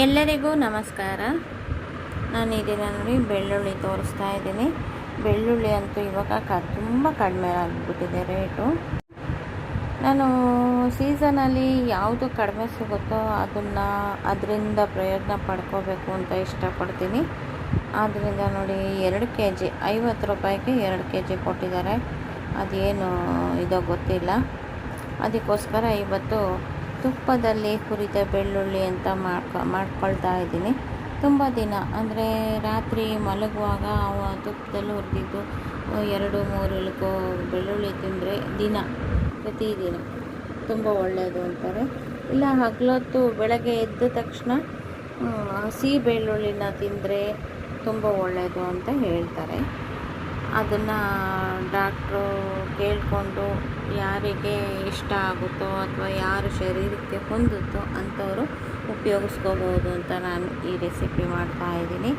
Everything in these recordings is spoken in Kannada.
ಎಲ್ಲರಿಗೂ ನಮಸ್ಕಾರ. ನಾನು ಇದನ್ನು ನೋಡಿ ಬೆಳ್ಳುಳ್ಳಿ ತೋರಿಸ್ತಾ ಇದ್ದೀನಿ. ಬೆಳ್ಳುಳ್ಳಿ ಅಂತೂ ಇವಾಗ ತುಂಬ ಕಡಿಮೆ ಆಗಿಬಿಟ್ಟಿದೆ ರೇಟು. ನಾನು ಸೀಸನಲ್ಲಿ ಯಾವುದು ಕಡಿಮೆ ಸಿಗುತ್ತೋ ಅದರಿಂದ ಪ್ರಯೋಜನ ಪಡ್ಕೋಬೇಕು ಅಂತ ಇಷ್ಟಪಡ್ತೀನಿ. ಆದ್ದರಿಂದ ನೋಡಿ 2 kg 50 ರೂಪಾಯಿಗೆ 2 kg ಕೊಟ್ಟಿದ್ದಾರೆ. ಅದೇನು ಇದೋ ಗೊತ್ತಿಲ್ಲ. ಅದಕ್ಕೋಸ್ಕರ ಇವತ್ತು ತುಪ್ಪದಲ್ಲಿ ಹುರಿದ ಬೆಳ್ಳುಳ್ಳಿ ಅಂತ ಮಾಡ್ಕೊಳ್ತಾ ಇದ್ದೀನಿ. ತುಂಬ ದಿನ ಅಂದರೆ ರಾತ್ರಿ ಮಲಗುವಾಗ ತುಪ್ಪದಲ್ಲಿ ಹುರಿದಿದ್ದು 2-3 ಇಳುಕು ಬೆಳ್ಳುಳ್ಳಿ ತಿಂದರೆ ಪ್ರತಿದಿನ ತುಂಬ ಒಳ್ಳೆಯದು ಅಂತಾರೆ. ಇಲ್ಲ ಹಗಲೊತ್ತು ಬೆಳಗ್ಗೆ ಎದ್ದ ತಕ್ಷಣ ಹಸಿ ಬೆಳ್ಳುಳ್ಳಿನ ತಿಂದರೆ ತುಂಬ ಒಳ್ಳೆಯದು ಅಂತ ಹೇಳ್ತಾರೆ. ಅದನ್ನು ಡಾಕ್ಟ್ರು ಕೇಳಿಕೊಂಡು ಯಾರಿಗೆ ಇಷ್ಟ ಆಗುತ್ತೋ ಅಥವಾ ಯಾರು ಶರೀರಕ್ಕೆ ಹೊಂದುತ್ತೋ ಅಂಥವರು ಉಪಯೋಗಿಸ್ಕೋಬೋದು ಅಂತ ನಾನು ಈ ರೆಸಿಪಿ ಮಾಡ್ತಾಯಿದ್ದೀನಿ.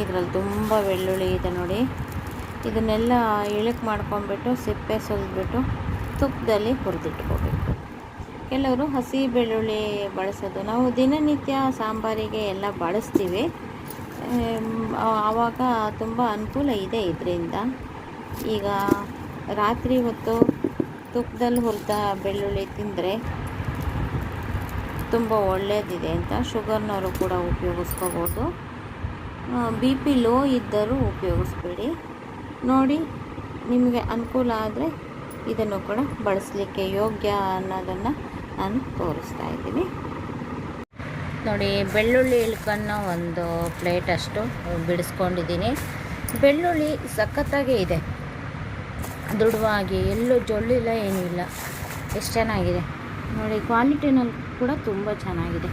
ಇದರಲ್ಲಿ ತುಂಬ ಬೆಳ್ಳುಳ್ಳಿ ಇದೆ ನೋಡಿ. ಇದನ್ನೆಲ್ಲ ಇಳಕ್ಕೆ ಮಾಡ್ಕೊಂಬಿಟ್ಟು ಸಿಪ್ಪೆ ಸುಲಿದ್ಬಿಟ್ಟು ತುಪ್ಪದಲ್ಲಿ ಹುರಿದಿಟ್ಕೋಬೇಕು. ಕೆಲವರು ಹಸಿ ಬೆಳ್ಳುಳ್ಳಿ ಬಳಸೋದು, ನಾವು ದಿನನಿತ್ಯ ಸಾಂಬಾರಿಗೆ ಎಲ್ಲ ಬಳಸ್ತೀವಿ. ಆವಾಗ ತುಂಬ ಅನುಕೂಲ ಇದೆ ಇದರಿಂದ. ಈಗ ರಾತ್ರಿ ಹೊತ್ತು ತುಪ್ಪದಲ್ಲಿ ಹುರಿದ ಬೆಳ್ಳುಳ್ಳಿ ತಿಂದರೆ ತುಂಬ ಒಳ್ಳೆಯದಿದೆ ಅಂತ ಶುಗರ್ನವರು ಕೂಡ ಉಪಯೋಗಿಸ್ಕೋಬೋದು. BP ಲೋ ಇದ್ದರೂ ಉಪಯೋಗಿಸ್ಬೇಡಿ. ನೋಡಿ, ನಿಮಗೆ ಅನುಕೂಲ ಆದರೆ ಇದನ್ನು ಕೂಡ ಬಳಸಲಿಕ್ಕೆ ಯೋಗ್ಯ ಅನ್ನೋದನ್ನು ನಾನು ತೋರಿಸ್ತಾ ಇದ್ದೀನಿ. ನೋಡಿ, ಬೆಳ್ಳುಳ್ಳಿ ಇಳ್ಕನ್ನು ಒಂದು ಪ್ಲೇಟ್ ಅಷ್ಟು ಬಿಡಿಸ್ಕೊಂಡಿದ್ದೀನಿ. ಬೆಳ್ಳುಳ್ಳಿ ಸಖತ್ತಾಗೇ ಇದೆ, ದೃಢವಾಗಿ, ಎಲ್ಲೂ ಜೊಳ್ಳಿಲ್ಲ, ಏನೂ ಇಲ್ಲ. ಎಷ್ಟು ಚೆನ್ನಾಗಿದೆ ನೋಡಿ. ಕ್ವಾಲಿಟಿನಲ್ಲಿ ಕೂಡ ತುಂಬ ಚೆನ್ನಾಗಿದೆ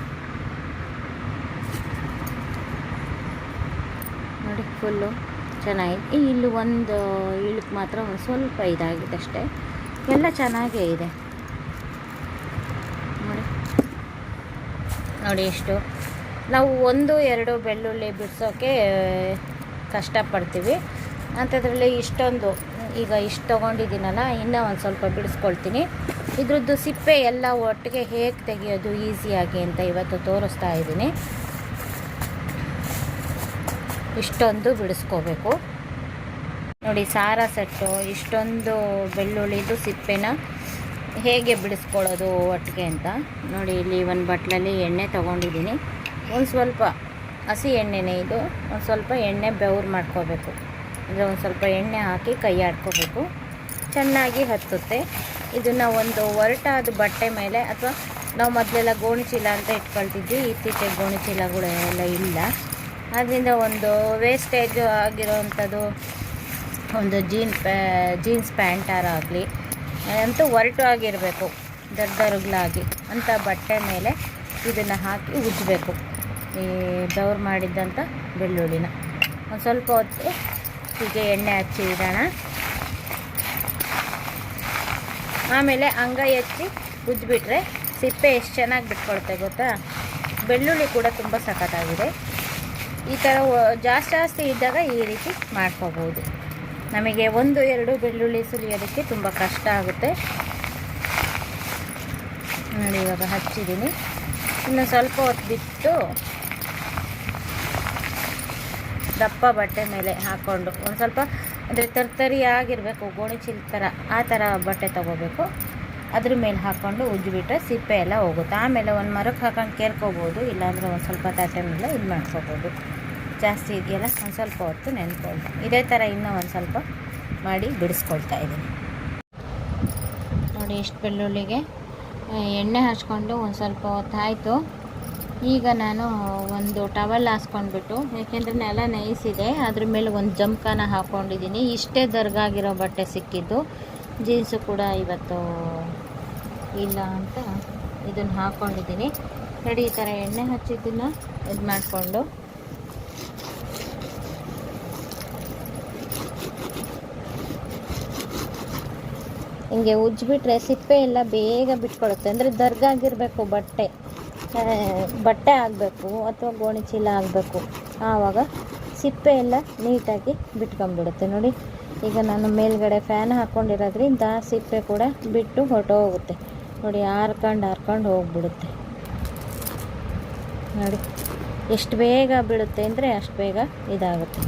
ನೋಡಿ, ಫುಲ್ಲು ಚೆನ್ನಾಗಿದೆ. ಇಲ್ಲಿ ಒಂದು ಇಳುಕು ಮಾತ್ರ ಒಂದು ಸ್ವಲ್ಪ ಇದಾಗಿದೆ ಅಷ್ಟೇ. ಎಲ್ಲ ಚೆನ್ನಾಗೇ ಇದೆ ನೋಡಿ. ಎಷ್ಟು ನಾವು 1-2 ಬೆಳ್ಳುಳ್ಳಿ ಬಿಡಿಸೋಕ್ಕೆ ಕಷ್ಟಪಡ್ತೀವಿ. ಅಂಥದ್ರಲ್ಲಿ ಇಷ್ಟೊಂದು, ಈಗ ಇಷ್ಟು ತೊಗೊಂಡಿದ್ದೀನಲ್ಲ, ಇನ್ನೂ ಒಂದು ಸ್ವಲ್ಪ ಬಿಡಿಸ್ಕೊಳ್ತೀನಿ. ಇದ್ರದ್ದು ಸಿಪ್ಪೆ ಎಲ್ಲ ಒಟ್ಟಿಗೆ ಹೇಗೆ ತೆಗೆಯೋದು ಈಸಿಯಾಗಿ ಅಂತ ಇವತ್ತು ತೋರಿಸ್ತಾ ಇದ್ದೀನಿ. ಇಷ್ಟೊಂದು ಬಿಡಿಸ್ಕೋಬೇಕು ನೋಡಿ. ಸಾರ ಸೆಟ್ಟು ಇಷ್ಟೊಂದು ಬೆಳ್ಳುಳ್ಳಿದು ಸಿಪ್ಪೆನ ಹೇಗೆ ಬಿಡಿಸ್ಕೊಳ್ಳೋದು ಒಟ್ಟಿಗೆ ಅಂತ ನೋಡಿ. ಇಲ್ಲಿ ಒಂದು ಬಟ್ಲಲ್ಲಿ ಎಣ್ಣೆ ತೊಗೊಂಡಿದ್ದೀನಿ. ಒಂದು ಸ್ವಲ್ಪ ಹಸಿ ಎಣ್ಣೆನೇ ಇದು. ಒಂದು ಸ್ವಲ್ಪ ಎಣ್ಣೆ ಬೆವ್ರು ಮಾಡ್ಕೋಬೇಕು. ಅಂದರೆ ಒಂದು ಸ್ವಲ್ಪ ಎಣ್ಣೆ ಹಾಕಿ ಕೈ ಆಡ್ಕೋಬೇಕು, ಚೆನ್ನಾಗಿ ಹತ್ತುತ್ತೆ. ಇದನ್ನು ಒಂದು ಒರಟಾದ ಬಟ್ಟೆ ಮೇಲೆ, ಅಥವಾ ನಾವು ಮೊದಲೆಲ್ಲ ಗೋಣಿ ಚೀಲ ಅಂತ ಇಟ್ಕೊಳ್ತಿದ್ವಿ. ಇತ್ತೀಚೆಗೆ ಗೋಣಿ ಚೀಲಗಳೆಲ್ಲ ಇಲ್ಲ. ಅದರಿಂದ ಒಂದು ವೇಸ್ಟೇಜ್ ಆಗಿರೋವಂಥದ್ದು ಒಂದು ಜೀನ್ಸ್ ಪ್ಯಾಂಟಾರ ಆಗಲಿ ಅಂತೂ ಒರಟು ಆಗಿರಬೇಕು, ದೊಡ್ಡರುಗಳಾಗಿ ಅಂಥ ಬಟ್ಟೆ ಮೇಲೆ ಇದನ್ನು ಹಾಕಿ ಉಜ್ಜಬೇಕು. ಈ ಬೆವ್ರು ಮಾಡಿದ್ದಂಥ ಬೆಳ್ಳುಳ್ಳಿನ ಒಂದು ಸ್ವಲ್ಪ ಹೊತ್ತು ಹೀಗೆ ಎಣ್ಣೆ ಹಚ್ಚಿ ಇಡೋಣ. ಆಮೇಲೆ ಅಂಗೈ ಹಚ್ಚಿ ಉಜ್ಜಿಬಿಟ್ರೆ ಸಿಪ್ಪೆ ಎಷ್ಟು ಚೆನ್ನಾಗಿ ಬಿಟ್ಕೊಳುತ್ತೆ ಗೊತ್ತಾ. ಬೆಳ್ಳುಳ್ಳಿ ಕೂಡ ತುಂಬ ಸಖತ್ತಾಗಿದೆ. ಈ ಥರ ಜಾಸ್ತಿ ಇದ್ದಾಗ ಈ ರೀತಿ ಮಾಡ್ಕೋಬೋದು. ನಮಗೆ 1-2 ಬೆಳ್ಳುಳ್ಳಿ ಸುಲಿಯೋದಕ್ಕೆ ತುಂಬ ಕಷ್ಟ ಆಗುತ್ತೆ ನೋಡಿ. ಇವಾಗ ಹಚ್ಚಿದ್ದೀನಿ. ಇನ್ನು ಸ್ವಲ್ಪ ಹೊತ್ತು ಬಿಟ್ಟು ದಪ್ಪ ಬಟ್ಟೆ ಮೇಲೆ ಹಾಕ್ಕೊಂಡು ಒಂದು ಸ್ವಲ್ಪ, ಅಂದರೆ ತರ್ತರಿಯಾಗಿರಬೇಕು, ಗೋಣಿ ಚೀಲ ಥರ, ಆ ಥರ ಬಟ್ಟೆ ತೊಗೋಬೇಕು. ಅದ್ರ ಮೇಲೆ ಹಾಕ್ಕೊಂಡು ಉಜ್ಜಿಬಿಟ್ರೆ ಸಿಪ್ಪೆ ಎಲ್ಲ ಹೋಗುತ್ತೆ. ಆಮೇಲೆ ಒಂದು ಮರಕ್ಕೆ ಹಾಕೊಂಡು ಕೇರ್ಕೋಬೋದು, ಇಲ್ಲಾಂದರೆ ಒಂದು ಸ್ವಲ್ಪ ತಟ್ಟೆ ಮೇಲೆ ಇದು ಮಾಡ್ಕೋಬೋದು. ಜಾಸ್ತಿ ಇದೆಯಲ್ಲ, ಒಂದು ಸ್ವಲ್ಪ ಹೊತ್ತು ನೆನ್ಕೊಂಡು ಇದೇ ಥರ ಇನ್ನೂ ಒಂದು ಸ್ವಲ್ಪ ಮಾಡಿ ಬಿಡಿಸ್ಕೊಳ್ತಾ ಇದ್ದೀನಿ ನೋಡಿ. ಇಷ್ಟು ಬೆಳ್ಳುಳ್ಳಿಗೆ ಎಣ್ಣೆ ಹಚ್ಕೊಂಡು ಒಂದು ಸ್ವಲ್ಪ ಹೊತ್ತಾಯಿತು. ಈಗ ನಾನು ಒಂದು ಟವಲ್ ಹಾಸ್ಕೊಂಡ್ಬಿಟ್ಟು, ಯಾಕೆಂದರೆ ನೆಲ ನೈಸಿದೆ, ಅದ್ರ ಮೇಲೆ ಒಂದು ಜಂಪ್ಕಾನ ಹಾಕ್ಕೊಂಡಿದ್ದೀನಿ. ಇಷ್ಟೇ ದರ್ಗಾಗಿರೋ ಬಟ್ಟೆ ಸಿಕ್ಕಿದ್ದು. ಜೀನ್ಸು ಕೂಡ ಇವತ್ತು ಇಲ್ಲ ಅಂತ ಇದನ್ನು ಹಾಕ್ಕೊಂಡಿದ್ದೀನಿ ನೋಡಿ. ಈ ಥರ ಎಣ್ಣೆ ಹಚ್ಚಿದ್ದನ್ನು ಇದು ಮಾಡಿಕೊಂಡು ಹಿಂಗೆ ಉಜ್ಜಿಬಿಟ್ರೆ ಸಿಪ್ಪೆ ಎಲ್ಲ ಬೇಗ ಬಿಟ್ಕೊಳ್ಳುತ್ತೆ. ಅಂದರೆ ದರ್ಗಾಗಿರಬೇಕು ಬಟ್ಟೆ ಆಗಬೇಕು ಅಥವಾ ಗೋಣಿ ಚೀಲ ಆಗಬೇಕು, ಆವಾಗ ಸಿಪ್ಪೆ ಎಲ್ಲ ನೀಟಾಗಿ ಬಿಟ್ಕೊಂಡ್ಬಿಡುತ್ತೆ ನೋಡಿ. ಈಗ ನಾನು ಮೇಲ್ಗಡೆ ಫ್ಯಾನ್ ಹಾಕ್ಕೊಂಡಿರೋದ್ರಿಂದ ಸಿಪ್ಪೆ ಕೂಡ ಬಿಟ್ಟು ಹೊರಟೋಗುತ್ತೆ ನೋಡಿ. ಹಾರ್ಕೊಂಡು ಹೋಗ್ಬಿಡುತ್ತೆ ನೋಡಿ ಎಷ್ಟು ಬೇಗ ಬೀಳುತ್ತೆ ಅಂದರೆ ಅಷ್ಟು ಬೇಗ ಇದಾಗುತ್ತೆ.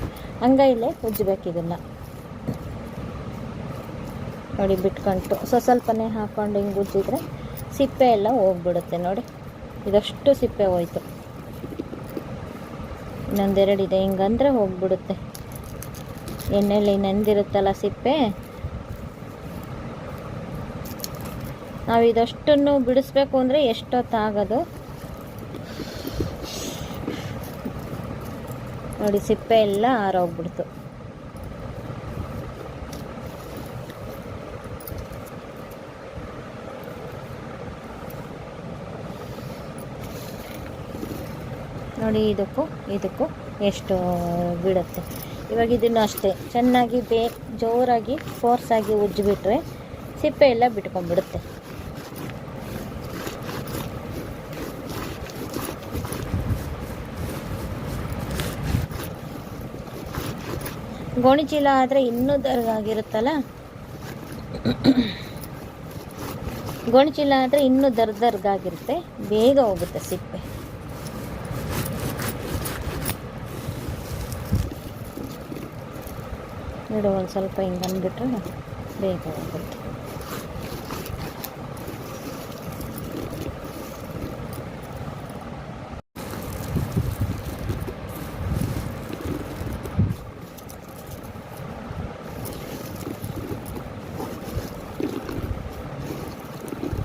ಅಂಗೈಲೇ ಉಜ್ಜಬೇಕು ಇದನ್ನು. ನೋಡಿ ಬಿಟ್ಕೊಂತು ಸ್ವಲ್ಪನೇ ಹಾಕ್ಕೊಂಡು ಹಿಂಗೆ ಉಜ್ಜಿದ್ರೆ ಸಿಪ್ಪೆ ಎಲ್ಲ ಹೋಗ್ಬಿಡುತ್ತೆ. ನೋಡಿ ಇದಷ್ಟು ಸಿಪ್ಪೆ ಹೋಯ್ತು. ಇನ್ನೊಂದೆರಡಿದೆ, ಹಿಂಗಂದ್ರೆ ಹೋಗ್ಬಿಡುತ್ತೆ. ಎಣ್ಣೆಲಿ ನೆಂದಿರುತ್ತಲ್ಲ ಸಿಪ್ಪೆ, ನಾವು ಇದಷ್ಟನ್ನು ಬಿಡಿಸ್ಬೇಕು ಅಂದರೆ ಎಷ್ಟೊತ್ತಾಗೋದು. ನೋಡಿ ಸಿಪ್ಪೆ ಎಲ್ಲ ಆರೋಗ್ಬಿಡ್ತು. ನೋಡಿ ಇದಕ್ಕೂ ಎಷ್ಟು ಬಿಡುತ್ತೆ. ಇವಾಗ ಇದನ್ನು ಅಷ್ಟೇ ಚೆನ್ನಾಗಿ ಜೋರಾಗಿ ಫೋರ್ಸಾಗಿ ಉಜ್ಜಿಬಿಟ್ರೆ ಸಿಪ್ಪೆ ಎಲ್ಲ ಬಿಟ್ಕೊಂಡ್ಬಿಡುತ್ತೆ. ಗೋಣಿಚೀಲ ಆದರೆ ಇನ್ನೂ ದರ್ಗಾಗಿರುತ್ತಲ್ಲ, ಗೋಣಿಚೀಲ ಆದರೆ ಇನ್ನೂ ದರ್ಗಾಗಿರುತ್ತೆ, ಬೇಗ ಹೋಗುತ್ತೆ ಸಿಪ್ಪೆ. ನೋಡಿ ಒಂದು ಸ್ವಲ್ಪ ಹಿಂಗೆ ಅಂದ್ಬಿಟ್ರೆ ಬೇಗ ಹೋಗುತ್ತೆ.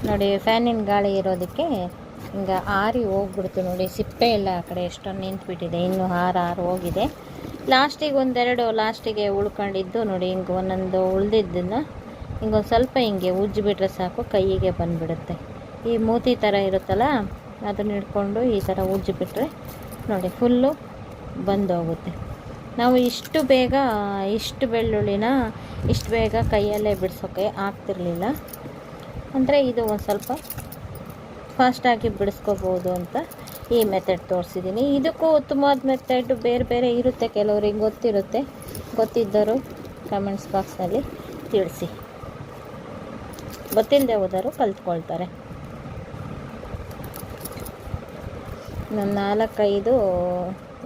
ನೋಡಿ ಫ್ಯಾನಿನ ಗಾಳಿ ಇರೋದಕ್ಕೆ ಹಿಂಗೆ ಆರಿ ಹೋಗ್ಬಿಡ್ತು. ನೋಡಿ ಸಿಪ್ಪೆ ಎಲ್ಲ ಆ ಕಡೆ ಎಷ್ಟೊಂದು ನಿಂತುಬಿಟ್ಟಿದೆ, ಇನ್ನೂ ಆರು ಹೋಗಿದೆ. ಲಾಸ್ಟಿಗೆ ಒಂದೆರಡು ಲಾಸ್ಟಿಗೆ ಉಳ್ಕೊಂಡಿದ್ದು ನೋಡಿ, ಹಿಂಗೆ ಒಂದೊಂದು ಉಳ್ದಿದ್ದನ್ನು ಹಿಂಗೊಂದು ಸ್ವಲ್ಪ ಹಿಂಗೆ ಉಜ್ಜಿಬಿಟ್ರೆ ಸಾಕು, ಕೈಯಿಗೆ ಬಂದುಬಿಡುತ್ತೆ. ಈ ಮೂತಿ ಥರ ಇರುತ್ತಲ್ಲ ಅದನ್ನ ಹಿಡ್ಕೊಂಡು ಈ ಥರ ಉಜ್ಜಿಬಿಟ್ರೆ ನೋಡಿ ಫುಲ್ಲು ಬಂದೋಗುತ್ತೆ. ನಾವು ಇಷ್ಟು ಬೆಳ್ಳುಳ್ಳಿನ ಇಷ್ಟು ಬೇಗ ಕೈಯಲ್ಲೇ ಬಿಡಿಸೋಕ್ಕೆ ಆಗ್ತಿರಲಿಲ್ಲ. ಅಂದರೆ ಇದು ಒಂದು ಸ್ವಲ್ಪ ಫಾಸ್ಟಾಗಿ ಬಿಡಿಸ್ಕೋಬೋದು ಅಂತ ಈ ಮೆಥಡ್ ತೋರಿಸಿದ್ದೀನಿ. ಇದಕ್ಕೂ ಉತ್ತಮವಾದ ಮೆಥಡ್ ಬೇರೆ ಬೇರೆ ಇರುತ್ತೆ, ಕೆಲವ್ರಿಗೆ ಗೊತ್ತಿರುತ್ತೆ. ಗೊತ್ತಿದ್ದರು ಕಮೆಂಟ್ಸ್ ಬಾಕ್ಸ್ನಲ್ಲಿ ತಿಳಿಸಿ, ಗೊತ್ತಿಲ್ಲದೆ ಹೋದರು ಕಲ್ತ್ಕೊಳ್ತಾರೆ. ನನ್ನ 4-5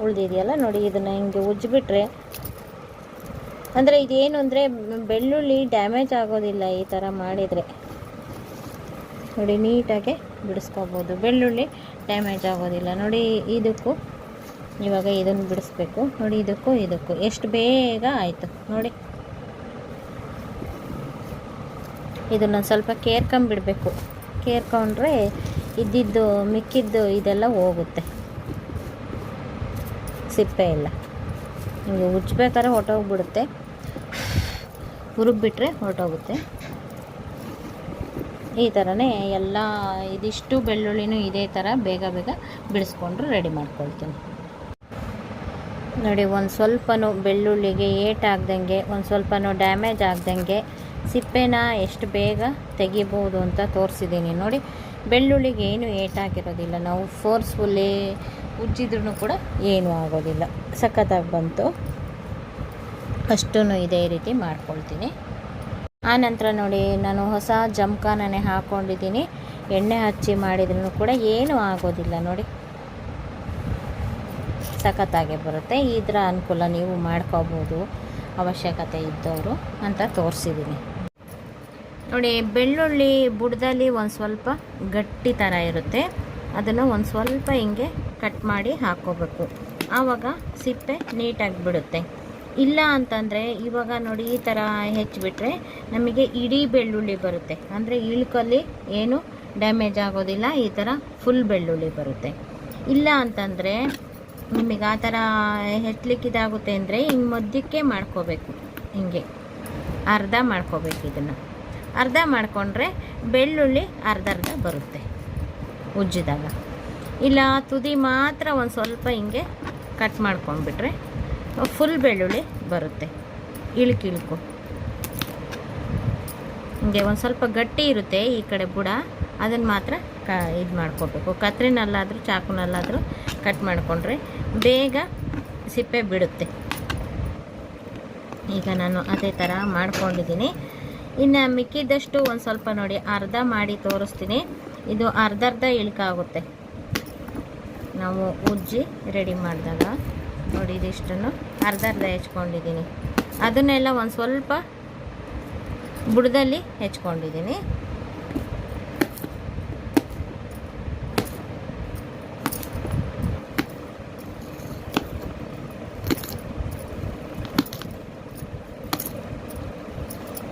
ಉಳಿದಿದೆಯಲ್ಲ ನೋಡಿ, ಇದನ್ನು ಹಿಂಗೆ ಉಜ್ಜಿಬಿಟ್ರೆ ಅಂದರೆ ಇದೇನು ಅಂದರೆ ಬೆಳ್ಳುಳ್ಳಿ ಡ್ಯಾಮೇಜ್ ಆಗೋದಿಲ್ಲ ಈ ಥರ ಮಾಡಿದರೆ. ನೋಡಿ ನೀಟಾಗೆ ಬಿಡಿಸ್ಕೋಬೋದು, ಬೆಳ್ಳುಳ್ಳಿ ಡ್ಯಾಮೇಜ್ ಆಗೋದಿಲ್ಲ. ನೋಡಿ ಇದಕ್ಕೂ ಇವಾಗ ಇದನ್ನು ಬಿಡಿಸ್ಬೇಕು. ನೋಡಿ ಇದಕ್ಕೂ ಎಷ್ಟು ಬೇಗ ಆಯಿತು ನೋಡಿ. ಇದನ್ನು ಸ್ವಲ್ಪ ಕೇರ್ಕೊಂಬಿಡಬೇಕು, ಕೇರ್ಕೊಂಡ್ರೆ ಮಿಕ್ಕಿದ್ದು ಇದೆಲ್ಲ ಹೋಗುತ್ತೆ, ಸಿಪ್ಪೆ ಎಲ್ಲ. ಹಿಂಗೆ ಉಜ್ಬೇಕಾದ್ರೆ ಹೊರಟೋಗ್ಬಿಡುತ್ತೆ, ಹುರುಗ್ಬಿಟ್ರೆ ಹೊರಟೋಗುತ್ತೆ. ಈ ಥರನೇ ಎಲ್ಲ ಇದಿಷ್ಟು ಬೆಳ್ಳುಳ್ಳಿನೂ ಇದೇ ಥರ ಬೇಗ ಬಿಡಿಸ್ಕೊಂಡ್ರೆ ರೆಡಿ ಮಾಡ್ಕೊಳ್ತೀನಿ. ನೋಡಿ ಒಂದು ಸ್ವಲ್ಪನೂ ಬೆಳ್ಳುಳ್ಳಿಗೆ ಏಟಾಗ್ದಂಗೆ, ಒಂದು ಸ್ವಲ್ಪನೂ ಡ್ಯಾಮೇಜ್ ಆಗ್ದಂಗೆ ಸಿಪ್ಪೆನ ಎಷ್ಟು ಬೇಗ ತೆಗಿಬೋದು ಅಂತ ತೋರಿಸಿದ್ದೀನಿ. ನೋಡಿ ಬೆಳ್ಳುಳ್ಳಿಗೆ ಏನು ಏಟಾಗಿರೋದಿಲ್ಲ, ನಾವು ಫೋರ್ಸ್ಫುಲ್ಲಿ ಉಜ್ಜಿದ್ರೂ ಕೂಡ ಏನೂ ಆಗೋದಿಲ್ಲ. ಸಖತ್ತಾಗಿ ಬಂತು. ಅಷ್ಟೂ ಇದೇ ರೀತಿ ಮಾಡ್ಕೊಳ್ತೀನಿ. ಆನಂತರ ನೋಡಿ ನಾನು ಹೊಸ ಜಮಖಾನನೇ ಹಾಕ್ಕೊಂಡಿದ್ದೀನಿ. ಎಣ್ಣೆ ಹಚ್ಚಿ ಮಾಡಿದ್ರೂ ಕೂಡ ಏನೂ ಆಗೋದಿಲ್ಲ. ನೋಡಿ ಸಖತ್ತಾಗೆ ಬರುತ್ತೆ. ಇದರ ಅನುಕೂಲ ನೀವು ಮಾಡ್ಕೋಬೋದು ಅವಶ್ಯಕತೆ ಇದ್ದವರು ಅಂತ ತೋರಿಸಿದ್ದೀನಿ. ನೋಡಿ ಬೆಳ್ಳುಳ್ಳಿ ಬುಡದಲ್ಲಿ ಒಂದು ಸ್ವಲ್ಪ ಗಟ್ಟಿ ಥರ ಇರುತ್ತೆ, ಅದನ್ನು ಒಂದು ಸ್ವಲ್ಪ ಹಿಂಗೆ ಕಟ್ ಮಾಡಿ ಹಾಕ್ಕೋಬೇಕು, ಆವಾಗ ಸಿಪ್ಪೆ ನೀಟಾಗಿ ಬಿಡುತ್ತೆ. ಇಲ್ಲ ಅಂತಂದರೆ ಇವಾಗ ನೋಡಿ ಈ ಥರ ಹೆಚ್ಚಿಬಿಟ್ರೆ ನಮಗೆ ಇಡೀ ಬೆಳ್ಳುಳ್ಳಿ ಬರುತ್ತೆ, ಅಂದರೆ ಇಳ್ಕಲ್ಲಿ ಏನು ಡ್ಯಾಮೇಜ್ ಆಗೋದಿಲ್ಲ, ಈ ಥರ ಫುಲ್ ಬೆಳ್ಳುಳ್ಳಿ ಬರುತ್ತೆ. ಇಲ್ಲ ಅಂತಂದರೆ ನಿಮಗೆ ಆ ಥರ ಹೆಚ್ಚಲಿಕ್ಕೆ ಇದಾಗುತ್ತೆ ಅಂದರೆ ಹಿಂಗೆ ಮಧ್ಯಕ್ಕೆ ಮಾಡ್ಕೋಬೇಕು, ಹಿಂಗೆ ಅರ್ಧ ಮಾಡ್ಕೋಬೇಕು. ಇದನ್ನು ಅರ್ಧ ಮಾಡಿಕೊಂಡ್ರೆ ಬೆಳ್ಳುಳ್ಳಿ ಅರ್ಧ ಬರುತ್ತೆ ಉಜ್ಜಿದಾಗ. ಇಲ್ಲ ತುದಿ ಮಾತ್ರ ಒಂದು ಸ್ವಲ್ಪ ಹಿಂಗೆ ಕಟ್ ಮಾಡ್ಕೊಂಡ್ಬಿಟ್ರೆ ಫುಲ್ ಬೆಳ್ಳುಳ್ಳಿ ಬರುತ್ತೆ. ಇಳ್ಕು ಹಿಂಗೆ ಒಂದು ಸ್ವಲ್ಪ ಗಟ್ಟಿ ಇರುತ್ತೆ ಈ ಕಡೆ ಬುಡ, ಅದನ್ನು ಮಾತ್ರ ಇದು ಮಾಡ್ಕೋಬೇಕು. ಕತ್ರಿನಲ್ಲಾದರೂ ಚಾಕುನಲ್ಲಾದರೂ ಕಟ್ ಮಾಡಿಕೊಂಡ್ರೆ ಬೇಗ ಸಿಪ್ಪೆ ಬಿಡುತ್ತೆ. ಈಗ ನಾನು ಅದೇ ಥರ ಮಾಡ್ಕೊಂಡಿದ್ದೀನಿ. ಇನ್ನು ಮಿಕ್ಕಿದ್ದಷ್ಟು ಒಂದು ಸ್ವಲ್ಪ ನೋಡಿ ಅರ್ಧ ಮಾಡಿ ತೋರಿಸ್ತೀನಿ. ಇದು ಅರ್ಧ ಇಳ್ಕಾಗುತ್ತೆ ನಾವು ಉಜ್ಜಿ ರೆಡಿ ಮಾಡಿದಾಗ ನೋಡಿ ಇದಿಷ್ಟನ್ನು ಅರ್ಧ ಹೆಚ್ಕೊಂಡಿದ್ದೀನಿ. ಅದನ್ನೆಲ್ಲ ಒಂದು ಸ್ವಲ್ಪ ಬುಡದಲ್ಲಿ ಹೆಚ್ಕೊಂಡಿದ್ದೀನಿ.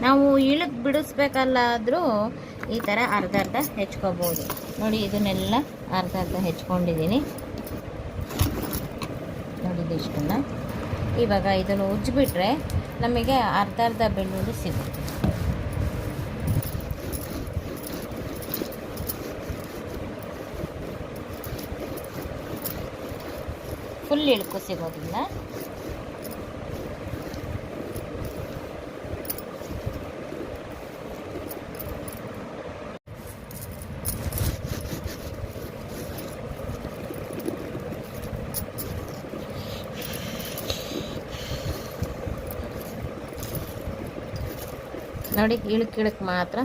ನಾವು ಇಳಕ್ ಬಿಡಿಸ್ಬೇಕಲ್ಲಾದರೂ ಈ ಥರ ಅರ್ಧ ಹೆಚ್ಕೋಬೋದು. ನೋಡಿ ಇದನ್ನೆಲ್ಲ ಅರ್ಧ ಹೆಚ್ಕೊಂಡಿದ್ದೀನಿ. ನೋಡಿ ಇದಿಷ್ಟನ್ನು ಇವಾಗ ಇದನ್ನು ಉಜ್ಜಿಬಿಟ್ರೆ ನಮಗೆ ಅರ್ಧ ಬೆಳ್ಳುಳ್ಳಿ ಸಿಗುತ್ತೆ. ಫುಲ್ ಇಳುಕು ಸಿಗೋದಿಲ್ಲ. ನೋಡಿ ಇಳುಕು ಮಾತ್ರ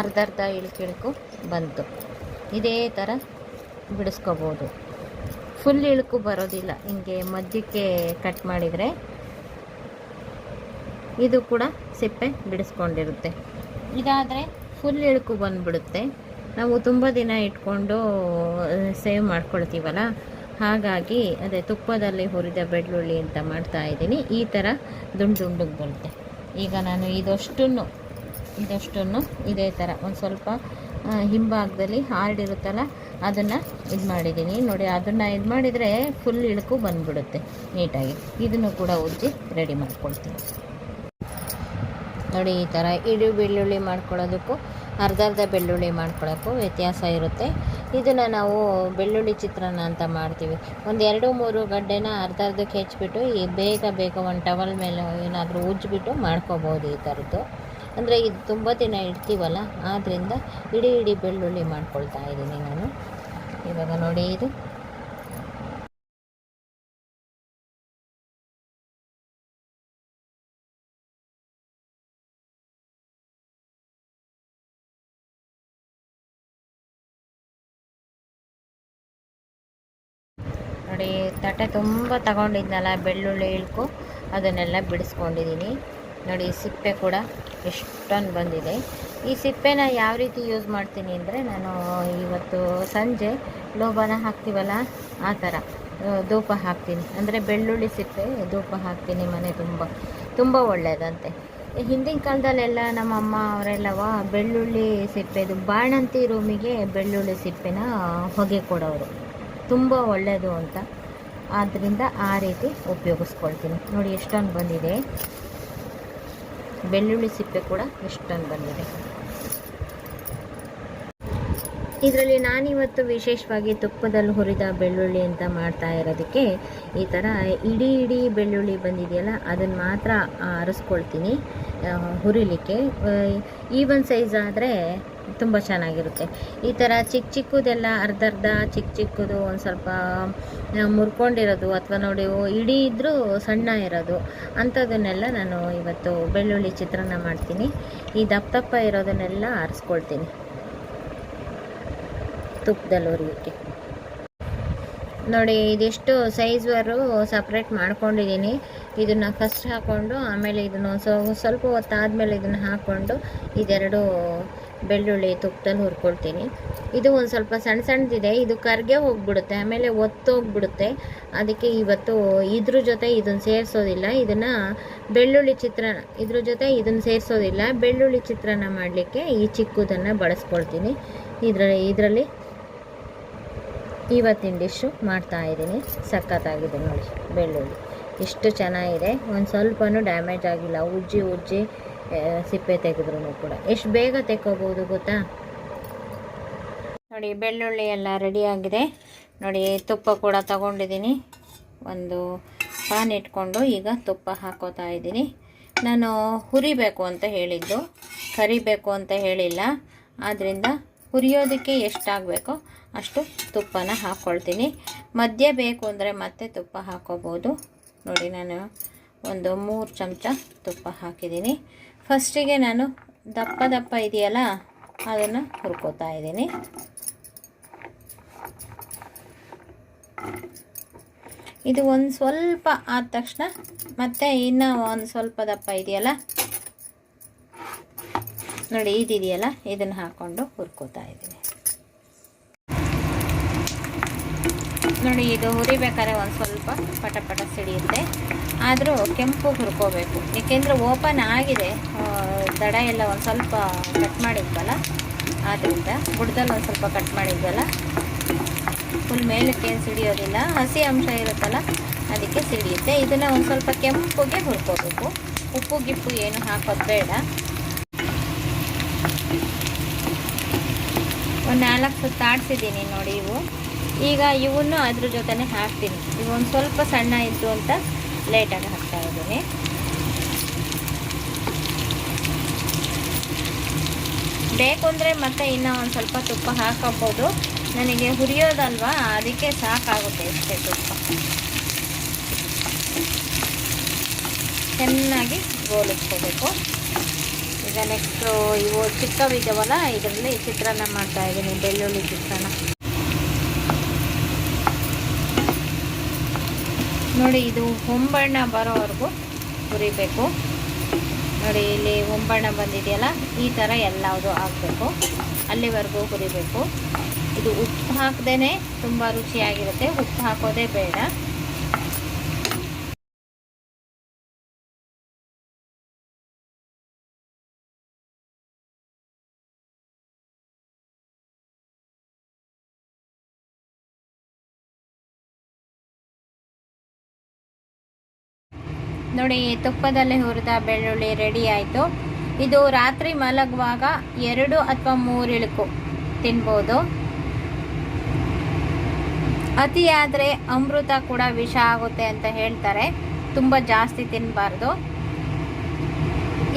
ಅರ್ಧ ಇಳುಕು ಬಂತು. ಇದೇ ಥರ ಬಿಡಿಸ್ಕೋಬೋದು. ಫುಲ್ ಇಳುಕು ಬರೋದಿಲ್ಲ. ಹಿಂಗೆ ಮಧ್ಯಕ್ಕೆ ಕಟ್ ಮಾಡಿದರೆ ಇದು ಕೂಡ ಸಿಪ್ಪೆ ಬಿಡಿಸ್ಕೊಂಡಿರುತ್ತೆ. ಇದಾದರೆ ಫುಲ್ ಇಳುಕು ಬಂದುಬಿಡುತ್ತೆ. ನಾವು ತುಂಬ ದಿನ ಇಟ್ಕೊಂಡು ಸೇವ್ ಮಾಡ್ಕೊಳ್ತೀವಲ್ಲ, ಹಾಗಾಗಿ ಅದೇ ತುಪ್ಪದಲ್ಲಿ ಹುರಿದ ಬೆಳ್ಳುಳ್ಳಿ ಅಂತ ಮಾಡ್ತಾಯಿದ್ದೀನಿ. ಈ ಥರ ದುಂಡು ಬರುತ್ತೆ. ಈಗ ನಾನು ಇದಷ್ಟನ್ನು ಇದೇ ಥರ ಒಂದು ಸ್ವಲ್ಪ ಹಿಂಭಾಗದಲ್ಲಿ ಹಾರ್ಡಿರುತ್ತಲ್ಲ ಅದನ್ನು ಇದು ಮಾಡಿದ್ದೀನಿ. ನೋಡಿ ಅದನ್ನು ಇದು ಮಾಡಿದರೆ ಫುಲ್ ಇಳುಕು ಬಂದುಬಿಡುತ್ತೆ ನೀಟಾಗಿ. ಇದನ್ನು ಕೂಡ ಉಜ್ಜಿ ರೆಡಿ ಮಾಡ್ಕೊಳ್ತೀನಿ. ನೋಡಿ ಈ ಥರ ಇಡೀ ಬೆಳ್ಳುಳ್ಳಿ ಮಾಡ್ಕೊಳ್ಳೋದಕ್ಕೂ ಅರ್ಧ ಬೆಳ್ಳುಳ್ಳಿ ಮಾಡ್ಕೊಳ್ಳೋಕ್ಕೂ ವ್ಯತ್ಯಾಸ ಇರುತ್ತೆ. ಇದನ್ನು ನಾವು ಬೆಳ್ಳುಳ್ಳಿ ಚಿತ್ರಾನ್ನ ಅಂತ ಮಾಡ್ತೀವಿ. ಒಂದು 2-3 ಗಡ್ಡೆನ ಅರ್ಧಕ್ಕೆ ಹೆಚ್ಚಿಬಿಟ್ಟು ಈ ಬೇಗ ಒಂದು ಟವಲ್ ಮೇಲೆ ಏನಾದರೂ ಉಜ್ಜಿಬಿಟ್ಟು ಮಾಡ್ಕೋಬೋದು ಈ ಥರದ್ದು. ಅಂದರೆ ಇದು ತುಂಬ ದಿನ ಇಡ್ತೀವಲ್ಲ, ಆದ್ದರಿಂದ ಇಡೀ ಬೆಳ್ಳುಳ್ಳಿ ಮಾಡ್ಕೊಳ್ತಾ ಇದ್ದೀನಿ ನಾನು. ಇವಾಗ ನೋಡಿ ಇದು ನೋಡಿ ತಟ್ಟೆ ತುಂಬ ತಗೊಂಡಿದ್ನಲ್ಲ ಬೆಳ್ಳುಳ್ಳಿ ಇಳ್ಕು, ಅದನ್ನೆಲ್ಲ ಬಿಡಿಸ್ಕೊಂಡಿದ್ದೀನಿ. ನೋಡಿ ಸಿಪ್ಪೆ ಕೂಡ ಎಷ್ಟೊಂದು ಬಂದಿದೆ. ಈ ಸಿಪ್ಪೆನ ಯಾವ ರೀತಿ ಯೂಸ್ ಮಾಡ್ತೀನಿ ಅಂದರೆ, ನಾನು ಇವತ್ತು ಸಂಜೆ ಲೋಬಾನ ಹಾಕ್ತೀವಲ್ಲ ಆ ಥರ ಧೂಪ ಹಾಕ್ತೀನಿ. ಅಂದರೆ ಬೆಳ್ಳುಳ್ಳಿ ಸಿಪ್ಪೆ ಧೂಪ ಹಾಕ್ತೀನಿ. ಮನೆ ತುಂಬ ಒಳ್ಳೆಯದಂತೆ. ಹಿಂದಿನ ಕಾಲದಲ್ಲೆಲ್ಲ ನಮ್ಮಮ್ಮ ಅವರೆಲ್ಲವ ಬೆಳ್ಳುಳ್ಳಿ ಸಿಪ್ಪೆದು ಬಾಣಂತಿ ರೂಮಿಗೆ ಬೆಳ್ಳುಳ್ಳಿ ಸಿಪ್ಪೆನ ಹೊಗೆ ಕೊಡೋರು. ತುಂಬ ಒಳ್ಳೆಯದು ಅಂತ, ಆದ್ದರಿಂದ ಆ ರೀತಿ ಉಪಯೋಗಿಸ್ಕೊಳ್ತೀನಿ. ನೋಡಿ ಎಷ್ಟೊಂದು ಬಂದಿದೆ. ಬೆಳ್ಳುಳ್ಳಿ ಸಿಪ್ಪೆ ಕೂಡ ಎಷ್ಟೊಂದು ಬಂದಿದೆ. ಇದರಲ್ಲಿ ನಾನಿವತ್ತು ವಿಶೇಷವಾಗಿ ತುಪ್ಪದಲ್ಲಿ ಹುರಿದ ಬೆಳ್ಳುಳ್ಳಿ ಅಂತ ಮಾಡ್ತಾ ಇರೋದಕ್ಕೆ ಈ ಥರ ಇಡೀ ಬೆಳ್ಳುಳ್ಳಿ ಬಂದಿದೆಯಲ್ಲ ಅದನ್ನು ಮಾತ್ರ ಆರಿಸ್ಕೊಳ್ತೀನಿ ಹುರಿಲಿಕ್ಕೆ. ಈವನ್ ಸೈಜ್ ಆದರೆ ತುಂಬ ಚೆನ್ನಾಗಿರುತ್ತೆ. ಈ ಥರ ಚಿಕ್ಕದೆಲ್ಲ ಅರ್ಧ ಚಿಕ್ಕದು ಒಂದು ಸ್ವಲ್ಪ ಮುರ್ಕೊಂಡಿರೋದು ಅಥವಾ ನೋಡಿ ಇಡೀ ಇದ್ದರೂ ಸಣ್ಣ ಇರೋದು ಅಂಥದನ್ನೆಲ್ಲ ನಾನು ಇವತ್ತು ಬೆಳ್ಳುಳ್ಳಿ ಚಿತ್ರಾನ್ನ ಮಾಡ್ತೀನಿ. ಈ ದಪ್ಪ ಇರೋದನ್ನೆಲ್ಲ ಆರಿಸ್ಕೊಳ್ತೀನಿ ತುಪ್ಪದಲ್ಲಿ ಹುರಿಯೋಕ್ಕೆ. ನೋಡಿ ಇದಿಷ್ಟು ಸೈಜ್ವರು ಸಪ್ರೇಟ್ ಮಾಡ್ಕೊಂಡಿದ್ದೀನಿ. ಇದನ್ನು ಫಸ್ಟ್ ಹಾಕ್ಕೊಂಡು ಆಮೇಲೆ ಇದನ್ನು ಸ್ವಲ್ಪ ಹೊತ್ತಾದಮೇಲೆ ಇದನ್ನು ಹಾಕ್ಕೊಂಡು ಇದೆರಡು ಬೆಳ್ಳುಳ್ಳಿ ತುಪ್ಪದಲ್ಲಿ ಹುರ್ಕೊಳ್ತೀನಿ. ಇದು ಒಂದು ಸ್ವಲ್ಪ ಸಣ್ಣದಿದೆ, ಇದು ಕರ್ಗೆ ಹೋಗ್ಬಿಡುತ್ತೆ, ಆಮೇಲೆ ಒತ್ತೋಗ್ಬಿಡುತ್ತೆ. ಅದಕ್ಕೆ ಇವತ್ತು ಇದ್ರ ಜೊತೆ ಇದನ್ನು ಸೇರಿಸೋದಿಲ್ಲ. ಇದನ್ನು ಬೆಳ್ಳುಳ್ಳಿ ಚಿತ್ರಾನ್ನ ಇದ್ರ ಜೊತೆ ಇದನ್ನು ಸೇರಿಸೋದಿಲ್ಲ. ಬೆಳ್ಳುಳ್ಳಿ ಚಿತ್ರಾನ್ನ ಮಾಡಲಿಕ್ಕೆ ಈ ಚಿಕ್ಕದನ್ನು ಬಳಸ್ಕೊಳ್ತೀನಿ. ಇದರಲ್ಲಿ ಇವತ್ತಿನ ಡಿಶ್ಶು ಮಾಡ್ತಾಯಿದ್ದೀನಿ. ಸಖತ್ತಾಗಿದೆ ನೋಡಿ ಬೆಳ್ಳುಳ್ಳಿ ಎಷ್ಟು ಚೆನ್ನಾಗಿದೆ. ಒಂದು ಸ್ವಲ್ಪನೂ ಡ್ಯಾಮೇಜ್ ಆಗಿಲ್ಲ. ಉಜ್ಜಿ ಸಿಪ್ಪೆ ತೆಗೆದ್ರೂ ಕೂಡ ಎಷ್ಟು ಬೇಗ ತೆಕ್ಕೋಬೋದು ಗೊತ್ತಾ. ನೋಡಿ ಬೆಳ್ಳುಳ್ಳಿ ಎಲ್ಲ ರೆಡಿಯಾಗಿದೆ. ನೋಡಿ ತುಪ್ಪ ಕೂಡ ತಗೊಂಡಿದ್ದೀನಿ. ಒಂದು ಪಾನ್ ಇಟ್ಕೊಂಡು ಈಗ ತುಪ್ಪ ಹಾಕೋತಾ ಇದ್ದೀನಿ. ನಾನು ಹುರಿಬೇಕು ಅಂತ ಹೇಳಿದ್ದು, ಕರಿಬೇಕು ಅಂತ ಹೇಳಿಲ್ಲ. ಆದ್ದರಿಂದ ಹುರಿಯೋದಕ್ಕೆ ಎಷ್ಟಾಗಬೇಕೋ ಅಷ್ಟು ತುಪ್ಪನ ಹಾಕ್ಕೊಳ್ತೀನಿ. ಮಧ್ಯ ಬೇಕು ಅಂದರೆ ಮತ್ತೆ ತುಪ್ಪ ಹಾಕ್ಕೋಬೋದು. ನೋಡಿ ನಾನು ಒಂದು 3 ಚಮಚ ತುಪ್ಪ ಹಾಕಿದ್ದೀನಿ. ಫಸ್ಟಿಗೆ ನಾನು ದಪ್ಪ ಇದೆಯಲ್ಲ ಅದನ್ನು ಹುರ್ಕೋತಾ ಇದ್ದೀನಿ. ಇದು ಒಂದು ಸ್ವಲ್ಪ ಆದ ತಕ್ಷಣ ಮತ್ತೆ ಇನ್ನೂ ಒಂದು ಸ್ವಲ್ಪ ದಪ್ಪ ಇದೆಯಲ್ಲ ನೋಡಿ, ಇದಿದೆಯಲ್ಲ ಇದನ್ನು ಹಾಕ್ಕೊಂಡು ಹುರ್ಕೋತಾ ಇದ್ದೀನಿ. ನೋಡಿ, ಇದು ಹುರಿಬೇಕಾದ್ರೆ ಒಂದು ಸ್ವಲ್ಪ ಪಟ ಪಟ ಸಿಡಿಯುತ್ತೆ, ಆದರೂ ಕೆಂಪು ಹುರ್ಕೋಬೇಕು. ಏಕೆಂದರೆ ಓಪನ್ ಆಗಿದೆ, ದಡ ಎಲ್ಲ ಒಂದು ಸ್ವಲ್ಪ ಕಟ್ ಮಾಡಿದ್ವಲ್ಲ, ಆದ್ದರಿಂದ ಬುಡದಲ್ಲಿ ಒಂದು ಸ್ವಲ್ಪ ಕಟ್ ಮಾಡಿದ್ವಲ್ಲ, ಫುಲ್ ಮೇಲಕ್ಕೆ ಏನು ಸಿಡಿಯೋದಿಲ್ಲ, ಹಸಿ ಅಂಶ ಇರುತ್ತಲ್ಲ ಅದಕ್ಕೆ ಸಿಡಿಯುತ್ತೆ. ಇದನ್ನು ಒಂದು ಸ್ವಲ್ಪ ಕೆಂಪುಗೆ ಹುರ್ಕೋಬೇಕು. ಉಪ್ಪು ಗಿಪ್ಪು ಏನು ಹಾಕೋದು ಬೇಡ. ಒಂದು 4 ಸುತ್ತಾಡಿಸಿದ್ದೀನಿ ನೋಡಿ ಇವು. ಈಗ ಇವನ್ನು ಅದ್ರ ಜೊತೆನೇ ಹಾಕ್ತೀನಿ. ಇವು ಒಂದು ಸ್ವಲ್ಪ ಸಣ್ಣ ಇದ್ದು ಅಂತ ಲೇಟಾಗಿ ಹಾಕ್ತಾ ಇದ್ದೀನಿ. ಬೇಕು ಅಂದರೆ ಮತ್ತೆ ಇನ್ನೂ ಒಂದು ಸ್ವಲ್ಪ ತುಪ್ಪ ಹಾಕೋಬೋದು. ನನಗೆ ಹುರಿಯೋದಲ್ವಾ, ಅದಕ್ಕೆ ಸಾಕಾಗುತ್ತೆ ಇಷ್ಟೇ ತುಪ್ಪ. ಚೆನ್ನಾಗಿ ಗೋಲಿಸ್ಕೋಬೇಕು. ಈಗ ನೆಕ್ಸ್ಟು ಇವು ಚಿಕ್ಕವಿದ್ದಾವಲ್ಲ, ಇದರಲ್ಲಿ ಚಿತ್ರಾನ್ನ ಮಾಡ್ತಾಯಿದ್ದೀನಿ, ಬೆಳ್ಳುಳ್ಳಿ ಚಿತ್ರಾನ್ನ. ನೋಡಿ, ಇದು ಹೊಂಬಣ್ಣ ಬರೋವರೆಗೂ ಹುರಿಬೇಕು. ನೋಡಿ, ಇಲ್ಲಿ ಹೊಂಬಣ್ಣ ಬಂದಿದೆಯಲ್ಲ, ಈ ಥರ ಎಲ್ಲವುದು ಹಾಕಬೇಕು, ಅಲ್ಲಿವರೆಗೂ ಹುರಿಬೇಕು. ಇದು ಉಪ್ಪು ಹಾಕದೇ ತುಂಬ ರುಚಿಯಾಗಿರುತ್ತೆ, ಉಪ್ಪು ಹಾಕೋದೇ ಬೇಡ. ನೋಡಿ, ತುಪ್ಪದಲ್ಲಿ ಹುರಿದ ಬೆಳ್ಳುಳ್ಳಿ ರೆಡಿ ಆಯಿತು. ಇದು ರಾತ್ರಿ ಮಲಗುವಾಗ 2 ಅಥವಾ 3 ಇಳುಕು ತಿನ್ಬೋದು. ಅತಿಯಾದರೆ ಅಮೃತ ಕೂಡ ವಿಷ ಆಗುತ್ತೆ ಅಂತ ಹೇಳ್ತಾರೆ, ತುಂಬ ಜಾಸ್ತಿ ತಿನ್ನಬಾರ್ದು.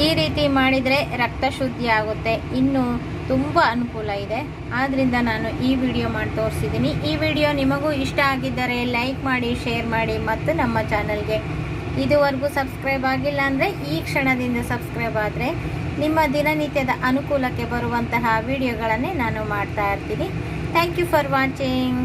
ಈ ರೀತಿ ಮಾಡಿದರೆ ರಕ್ತ ಶುದ್ಧಿ ಆಗುತ್ತೆ, ಇನ್ನು ತುಂಬ ಅನುಕೂಲ ಇದೆ. ಆದ್ದರಿಂದ ನಾನು ಈ ವಿಡಿಯೋ ಮಾಡಿ ತೋರಿಸಿದ್ದೀನಿ. ಈ ವಿಡಿಯೋ ನಿಮಗೂ ಇಷ್ಟ ಆಗಿದ್ದರೆ ಲೈಕ್ ಮಾಡಿ, ಶೇರ್ ಮಾಡಿ, ಮತ್ತು ನಮ್ಮ ಚಾನಲ್ಗೆ ಇದುವರೆಗೂ ಸಬ್ಸ್ಕ್ರೈಬ್ ಆಗಿಲ್ಲ ಅಂದರೆ ಈ ಕ್ಷಣದಿಂದ ಸಬ್ಸ್ಕ್ರೈಬ್ ಆದರೆ ನಿಮ್ಮ ದಿನನಿತ್ಯದ ಅನುಕೂಲಕ್ಕೆ ಬರುವಂತಹ ವಿಡಿಯೋಗಳನ್ನೇ ನಾನು ಮಾಡ್ತಾ ಇರ್ತೀನಿ. Thank you for watching.